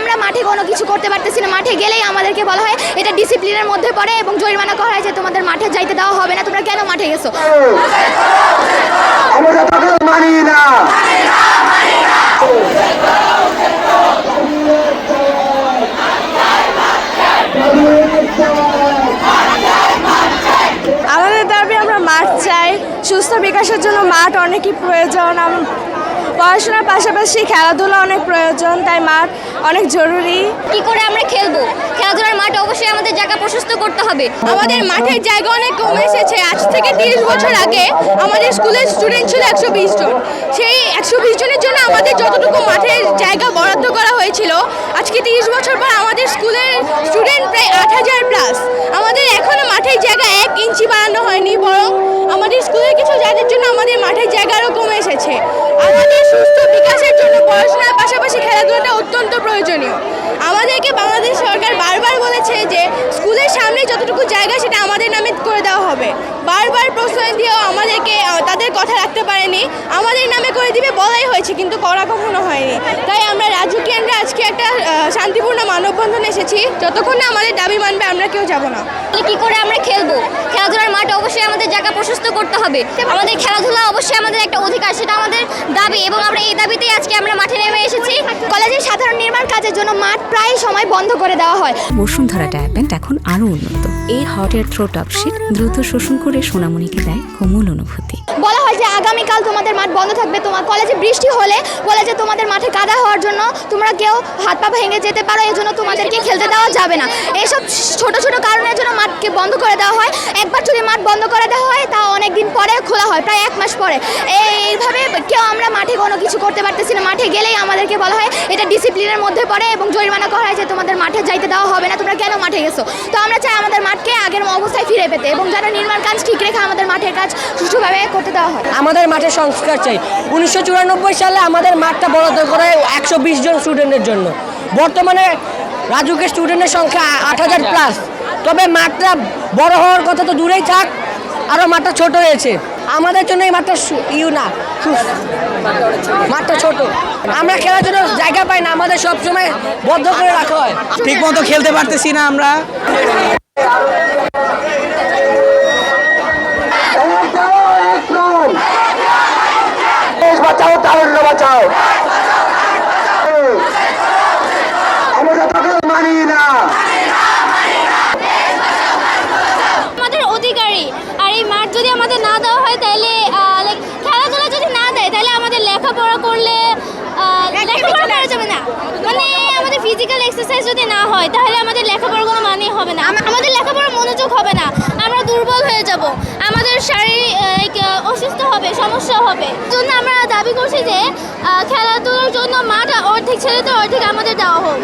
আমরা মাঠে কোনো কিছু করতে পারতেছি না। মাঠে গেলেই আমাদেরকে বলা হয় এটা ডিসিপ্লিনের মধ্যে পড়ে এবং জরিমানা করা হয় যে তোমাদের মাঠে যাইতে দেওয়া হবে না, তোমরা কেন মাঠে গেছো। আমরা তাকে মানি না। আমাদের দাবি আমরা মাঠ চাই, সুস্থ বিকাশের জন্য মাঠ অনেকই প্রয়োজন। পড়াশোনার পাশাপাশি খেলাধুলা অনেক প্রয়োজন, তাই মাঠ অনেক জরুরি। কি করে আমরা খেলবো? খেলাধুলার মাঠ অবশ্যই আমাদের জায়গা প্রশস্ত করতে হবে। আমাদের মাঠের জায়গা অনেক কমে এসেছে। আজ থেকে 30 বছর আগে আমাদের স্কুলের স্টুডেন্ট ছিল 120 জন। সেই 120 জনের জন্য আমাদের যতটুকু মাঠের জায়গা বরাদ্দ করা হয়েছিল, আজকে 30 বছর পর আমাদের স্কুলের স্টুডেন্ট প্রায় 8000 প্লাস। আমাদের এখনো মাঠের জায়গা 1 ইঞ্চি বাড়ানো হয়নি, বরং আমাদের স্কুলের কিছু জায়গার জন্য আমাদের মাঠের জায়গা আরও কমে এসেছে। আমাদের সুস্থ বিকাশের জন্য পড়াশোনার পাশাপাশি খেলাধুলাটা অত্যন্ত প্রয়োজনীয়। আমাদেরকে বাংলাদেশ সরকার বারবার বলেছে যে স্কুলের সামনে যতটুকু জায়গা সেটা আমাদের নামে করে দেওয়া হবে। বারবার প্রশ্রয় দিয়েও আমাদেরকে তাদের কথা রাখতে পারেনি। আমাদের নামে করে দিবে বলাই হয়েছে, কিন্তু করা কখনো হয়নি। তাই আমরা রাজুকিয়ানরা আজকে একটা শান্তিপূর্ণ মানববন্ধন এসেছি। যতক্ষণ না আমাদের দাবি মানবে আমরা কেউ যাব না। কি করে আমরা খেলবো? খেলাধুলার মাঠ অবশ্যই আমাদের জায়গা প্রশস্ত করতে হবে। আমাদের খেলাধুলা অবশ্যই আমাদের একটা অধিকার, সেটা আমাদের দাবি এবং আমরা এই দাবিতেই আজকে আমরা মাঠে নেমে এসেছি। কলেজের সাধারণ নির্মাণ কাজের জন্য মাঠ প্রায় সময় বন্ধ করে দেওয়া হয়। বসুন্ধরা ডায়াপেন্ট এখন আরো উন্নত। এই hot air through top sheet দ্রুত শোষণ করে সোনামণিকে দেয় কোমল অনুভূতি। বলা হয় যে আগামীকাল তোমাদের মাঠ বন্ধ থাকবে। তোমার কলেজে বৃষ্টি হলে বলে যে তোমাদের মাঠে কাদা হওয়ার জন্য তোমরা কেউ হাত পা ভেঙে যেতে পারো, এই জন্য তোমাদেরকে খেলতে দেওয়া যাবে না। এইসব ছোট ছোট কারণের জন্য মাঠকে বন্ধ করে দেওয়া হয়। একবার যদি মাঠ বন্ধ করে দেওয়া হয় তা অনেক দিন পরে খোলা হয়, প্রায় 1 মাস পরে। এইভাবে কেউ আমরা মাঠে কোনো কিছু করতে পারতেছি না। মাঠে গেলেই আমাদেরকে বলা হয় এটা ডিসিপ্লিনের মধ্যে পড়ে এবং জরিমানা করা হয় যে তোমাদের মাঠে যাইতে দেওয়া হবে না, তোমরা কেন মাঠে গেছো। তো আমরা চাই আমাদের মাঠকে আগের অবস্থায় ফিরে পেতে এবং যারা নির্মাণ কাজ ঠিক রেখে আমাদের মাঠের কাজ সুষ্ঠুভাবে করতে দেওয়া হয়। আমাদের মাঠের সংস্কার চাই। 1994 সালে আমাদের মাঠটা বরাদ্দ করা হয় 120 জন স্টুডেন্টের জন্য। বর্তমানে রাজুকের স্টুডেন্টের সংখ্যা 8000 প্লাস। তবে মাঠটা বড় হওয়ার কথা তো দূরেই থাক, আরও মাঠটা ছোট হয়েছে। আমাদের জন্য এই মাঠটা মাঠটা ছোট। আমরা খেলার জন্য জায়গা পাই না, আমাদের সবসময় বদ্ধ করে রাখা হয়। ঠিক মতো খেলতে পারতেছি না আমরা। বাঁচাও, তারুণ্য বাঁচাও। আমরা তাকে মানি না। আমাদের অধিকারী, আর এই মাঠ যদি আমাদের না দেওয়া হয় তাহলে খেলাধুলা যদি না দেয় তাহলে আমাদের লেখাপড়া করলে লেখাপড়া করা যাবে না। মানে আমাদের ফিজিক্যাল এক্সারসাইজ যদি না হয় তাহলে আমাদের লেখাপড়ার কোনো মানেই হবে না। আমাদের লেখাপড়ার মনোযোগ হবে না, আমরা দুর্বল হয়ে যাব, আমাদের শারীরিক অসুস্থ হবে, সমস্যা হবে। জন্য আমরা দাবি করছি যে খেলাধুলার জন্য মাঠ অর্ধেক ছেড়ে তো অর্ধেক আমাদের দেওয়া হোক।